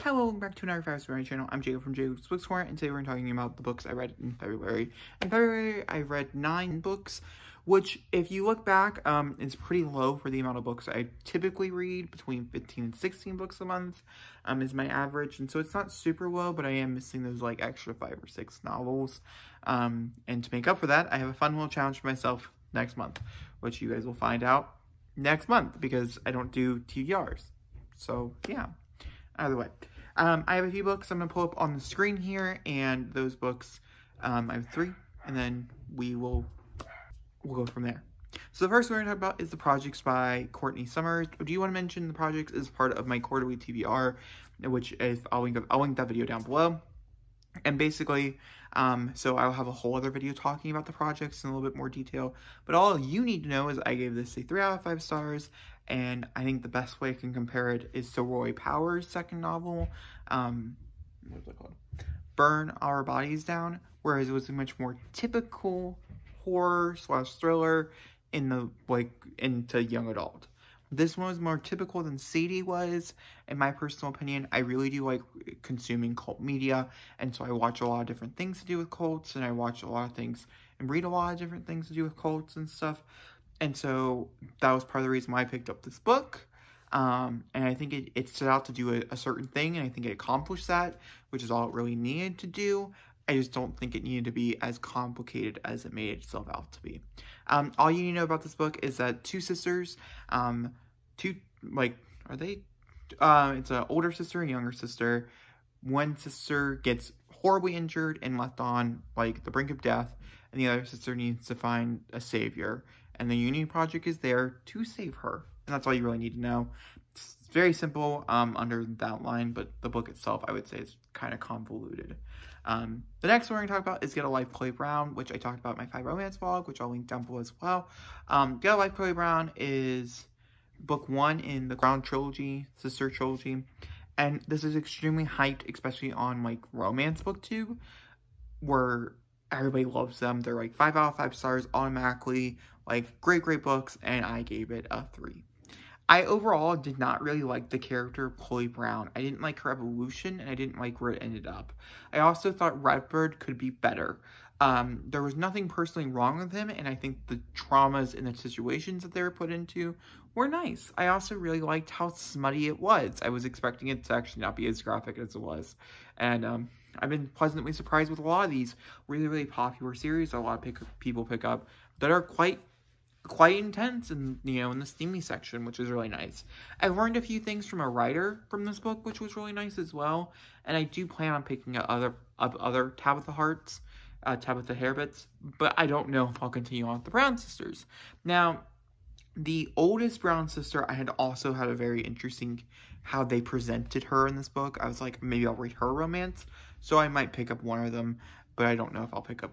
Hello, welcome back to another febuary channel. I'm Jacob from Jacob's Books Corner, and today we're talking about the books I read in February. In February, I read 9 books, which, if you look back, is pretty low for the amount of books I typically read. Between 15 and 16 books a month is my average, and so it's not super low, but I am missing those, like, extra 5 or 6 novels. And to make up for that, I have a fun little challenge for myself next month, which you guys will find out next month, because I don't do TBRs. So, yeah. Either way, I have a few books I'm going to pull up on the screen here, and those books, I have 3, and then we'll go from there. So the first one we're going to talk about is The Projects by Courtney Summers. Do you want to mention The Projects is part of my quarterly TBR, which is, I'll link that video down below. And basically, so I'll have a whole other video talking about The Projects in a little bit more detail, but all you need to know is I gave this a 3 out of 5 stars, and I think the best way I can compare it is to Roy Power's second novel, what's it called? Burn Our Bodies Down, whereas it was a much more typical horror/thriller into young adult. This one was more typical than Sadie was, in my personal opinion. I really do like consuming cult media, and so I watch a lot of different things to do with cults, and I watch a lot of things and read a lot of different things to do with cults and stuff. And so that was part of the reason why I picked up this book. And I think it set out to do a certain thing, and I think it accomplished that, which is all it really needed to do. I just don't think it needed to be as complicated as it made itself out to be. All you need to know about this book is that 2 sisters, it's an older sister and younger sister. One sister gets horribly injured and left on, like, the brink of death, and the other sister needs to find a savior. And the Union Project is there to save her. And that's all you really need to know. It's very simple under that line, but the book itself, I would say, is kind of convoluted. The next one we're going to talk about is Get a Life, Chloe Brown, which I talked about in my 5 romance vlog, which I'll link down below as well. Get a Life, Chloe Brown is book 1 in the Ground trilogy, sister trilogy. And this is extremely hyped, especially on, like, romance booktube, where everybody loves them. They're like 5 out of 5 stars automatically. Like, great books, and I gave it a 3. I overall did not really like the character of Chloe Brown. I didn't like her evolution, and I didn't like where it ended up. I also thought Redford could be better. There was nothing personally wrong with him, and I think the traumas and the situations that they were put into were nice. I also really liked how smutty it was. I was expecting it to actually not be as graphic as it was. And I've been pleasantly surprised with a lot of these really popular series that a lot of people pick up that are quite intense and, you know, in the steamy section, which is really nice. I learned a few things from a writer from this book, which was really nice as well. And I do plan on picking up other Tabitha Harbits, but I don't know if I'll continue on with the Brown sisters. Now, the oldest Brown sister, I had also had a very interesting how they presented her in this book. I was like, maybe I'll read her romance, so I might pick up one of them, but I don't know if I'll pick up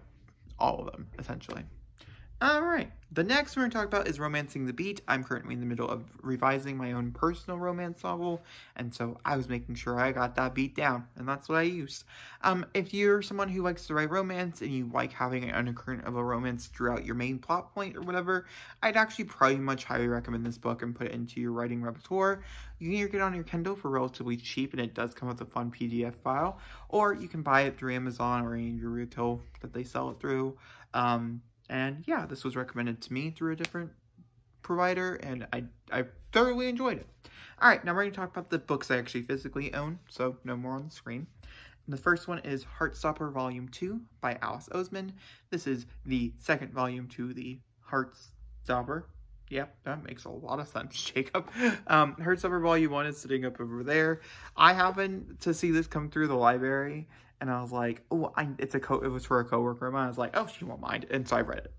all of them, essentially. Alright, the next we're going to talk about is Romancing the Beat. I'm currently in the middle of revising my own personal romance novel, and so I was making sure I got that beat down, and that's what I used. If you're someone who likes to write romance, and you like having an undercurrent of a romance throughout your main plot point or whatever, I'd actually pretty much highly recommend this book and put it into your writing repertoire. You can either get it on your Kindle for relatively cheap, and it does come with a fun PDF file, or you can buy it through Amazon or any of your retail that they sell it through. And yeah, this was recommended to me through a different provider, and I thoroughly enjoyed it. Alright, now we're going to talk about the books I actually physically own, so no more on the screen. And the first one is Heartstopper Volume 2 by Alice Oseman. This is the second volume to the Heartstopper. Yep, that makes a lot of sense, Jacob. Heartstopper Volume 1 is sitting up over there. I happened to see this come through the library, and I was like, oh, it was for a coworker of mine. I was like, oh, she won't mind. And so I read it,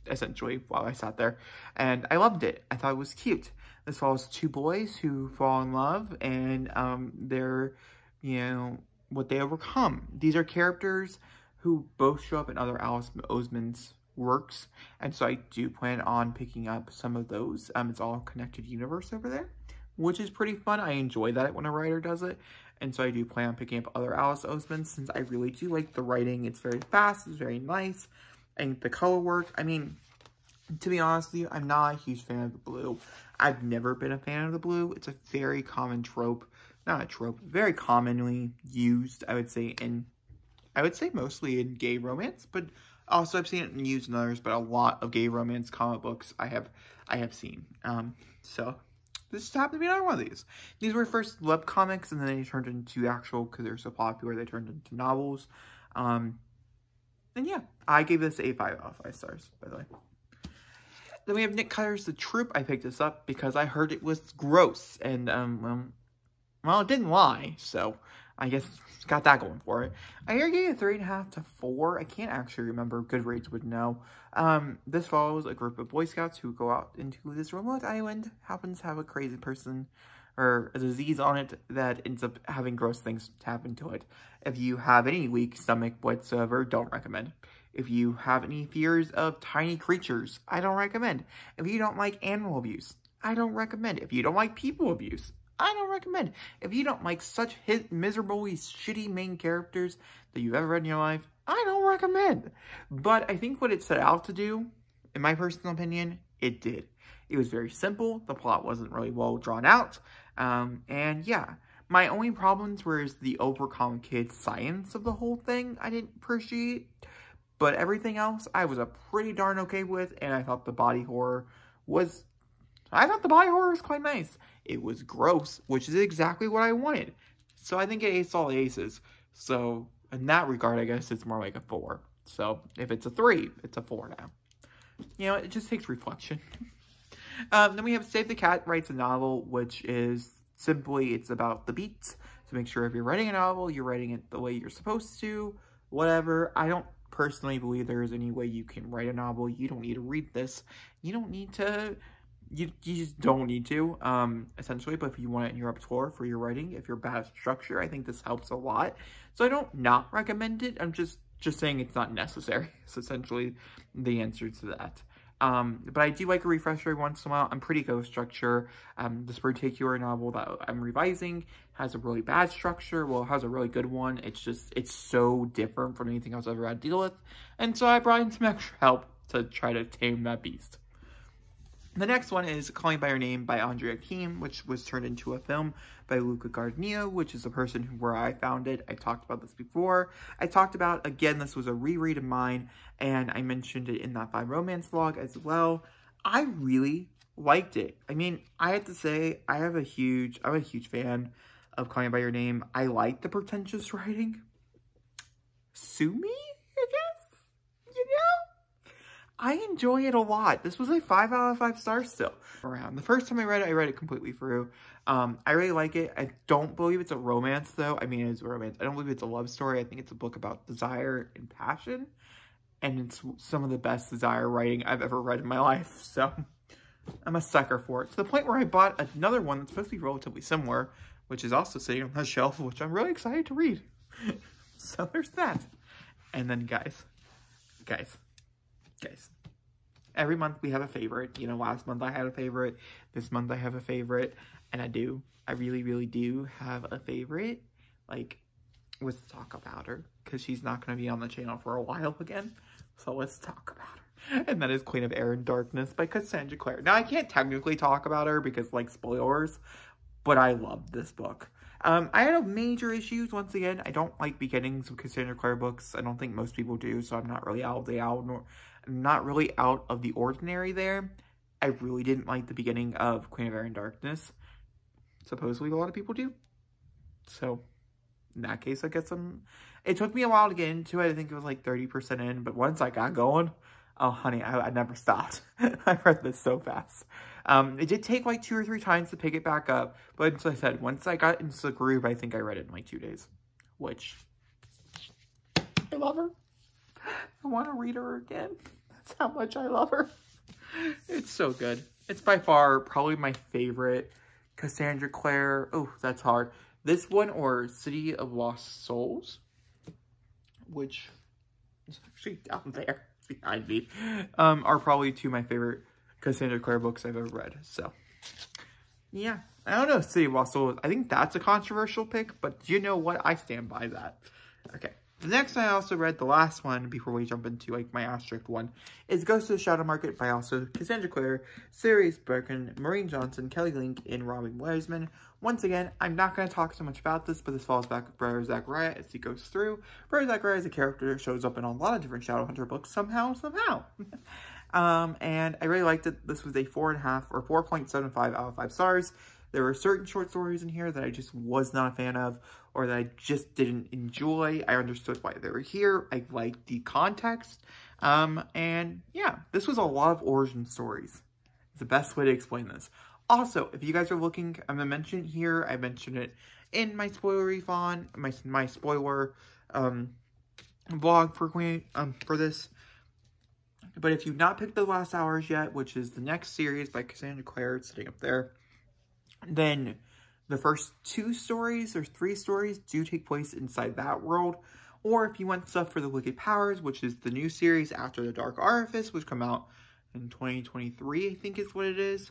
essentially, while I sat there. And I loved it. I thought it was cute. This follows 2 boys who fall in love, and they're, you know, what they overcome. These are characters who both show up in other Alice Oseman's works. And so I do plan on picking up some of those. It's all a connected universe over there, which is pretty fun. I enjoy that when a writer does it. And so I do plan on picking up other Alice Oseman, since I really do like the writing. It's very fast, it's very nice, and the color work. I mean, to be honest with you, I'm not a huge fan of the blue. I've never been a fan of the blue. It's a very common trope not a trope, very commonly used, I would say mostly in gay romance, but also I've seen it used in others, but a lot of gay romance comic books I have seen. So this just happened to be another one of these. These were first web comics, and then they turned into actual, because they're so popular, they turned into novels. And yeah, I gave this a 5 out of 5 stars, by the way. Then we have Nick Cutter's The Troop. I picked this up because I heard it was gross, and well, it didn't lie, so I guess it's got that going for it. I gave it a 3.5 to 4. I can't actually remember. Goodreads would know. This follows a group of Boy Scouts who go out into this remote island. Happens to have a crazy person or a disease on it that ends up having gross things happen to it. If you have any weak stomach whatsoever, don't recommend. If you have any fears of tiny creatures, I don't recommend. If you don't like animal abuse, I don't recommend. If you don't like people abuse, I don't recommend. If you don't like such miserably shitty main characters that you've ever read in your life, I don't recommend. But I think what it set out to do, in my personal opinion, it did. It was very simple. The plot wasn't really well drawn out. And yeah, my only problems were the overcomplicated science of the whole thing I didn't appreciate. But everything else, I was a pretty darn okay with, and I thought the body horror was quite nice. It was gross, which is exactly what I wanted. So I think it aced all the aces. So in that regard, I guess it's more like a 4. So if it's a 3, it's a 4 now. You know, it just takes reflection. Then we have Save the Cat writes a novel, which is simply, it's about the beats. To make sure if you're writing a novel, you're writing it the way you're supposed to, whatever. I don't personally believe there is any way you can write a novel. You don't need to read this. You don't need to, you just don't need to, essentially. But if you want it in your repertoire for your writing, if you're bad at structure, I think this helps a lot. So I don't not recommend it. I'm just saying it's not necessary. It's essentially the answer to that. But I do like a refresher once in a while. I'm pretty good with structure. This particular novel that I'm revising has a really bad structure. Well, it has a really good one. It's so different from anything else I've ever had to deal with. And so I brought in some extra help to try to tame that beast. The next one is Calling By Your Name by Andrea Keem, which was turned into a film by Luca Guadagnino, which is the person where I found it. I talked about this before. I talked about, again, this was a reread of mine, and I mentioned it in that 5 romance vlog as well. I really liked it. I mean, I have to say, I'm a huge fan of Calling By Your Name. I like the pretentious writing. Sue me, I guess? You know? I enjoy it a lot. This was a 5 out of 5 stars still. The first time I read it completely through. I really like it. I don't believe it's a romance, though. I mean, it's a romance. I don't believe it's a love story. I think it's a book about desire and passion. And it's some of the best desire writing I've ever read in my life. So, I'm a sucker for it. To the point where I bought another one that's supposed to be relatively similar, which is also sitting on the shelf, which I'm really excited to read. So, there's that. And then, guys. Every month we have a favorite. You know, last month I had a favorite. This month I have a favorite. And I really, really do have a favorite. Like, let's talk about her. Because she's not going to be on the channel for a while again. So let's talk about her. And that is Queen of Air and Darkness by Cassandra Clare. Now, I can't technically talk about her because, like, spoilers. But I love this book. I had major issues, once again. I don't like beginnings of Cassandra Clare books. I don't think most people do, so I'm not really out of the ordinary there. I really didn't like the beginning of Queen of Air and Darkness. Supposedly a lot of people do. So, in that case, I guess it took me a while to get into it. I think it was like 30% in, but once I got going, oh honey, I never stopped. I read this so fast. It did take like 2 or 3 times to pick it back up, but as I said, once I got into the groove, I think I read it in like 2 days, which I love her. I want to read her again. That's how much I love her. It's so good. It's by far probably my favorite Cassandra Clare. Oh, that's hard. This one or City of Lost Souls, which is actually down there behind me, are probably 2 of my favorite Cassandra Clare books I've ever read. So, yeah. I don't know, City of Lost Souls. I think that's a controversial pick, but you know what? I stand by that. Okay. The next I also read, the last one, before we jump into like my asterisk one, is Ghost of the Shadow Market by also Cassandra Clare, Sirius Birkin, Maureen Johnson, Kelly Link, and Robin Wiseman. Once again, I'm not going to talk so much about this, but this follows back with Brother Zachariah as he goes through. Brother Zachariah is a character that shows up in a lot of different Shadowhunter books somehow. And I really liked it. This was a 4.5 or 4.75 out of 5 stars. There were certain short stories in here that I just was not a fan of, or that I just didn't enjoy. I understood why they were here. I liked the context. And yeah, this was a lot of origin stories. It's the best way to explain this. Also, if you guys are looking, I'm going to mention it here. I mentioned it in my spoilery font, my spoiler vlog for this. But if you've not picked The Last Hours yet, which is the next series by Cassandra Clare, it's sitting up there, then the first 2 stories or 3 stories do take place inside that world. Or if you want stuff for the Wicked Powers, which is the new series after the Dark Artifice, which come out in 2023, I think is what it is.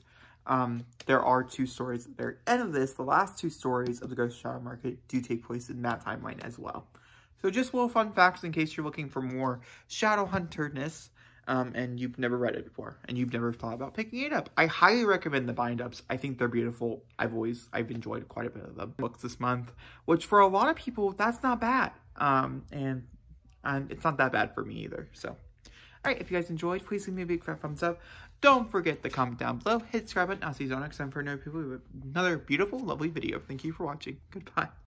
There are 2 stories at the end of this. The last 2 stories of the Ghost Shadow Market do take place in that timeline as well. So just little fun facts in case you're looking for more Shadowhunter-ness. And you've never read it before, and you've never thought about picking it up. I highly recommend the bind-ups. I think they're beautiful. I've enjoyed quite a bit of the books this month, which for a lot of people, that's not bad. And it's not that bad for me either, so. Alright, if you guys enjoyed, please leave me a big fat thumbs up. Don't forget to comment down below, hit the subscribe button. I'll see you all next time for another beautiful, lovely video. Thank you for watching. Goodbye.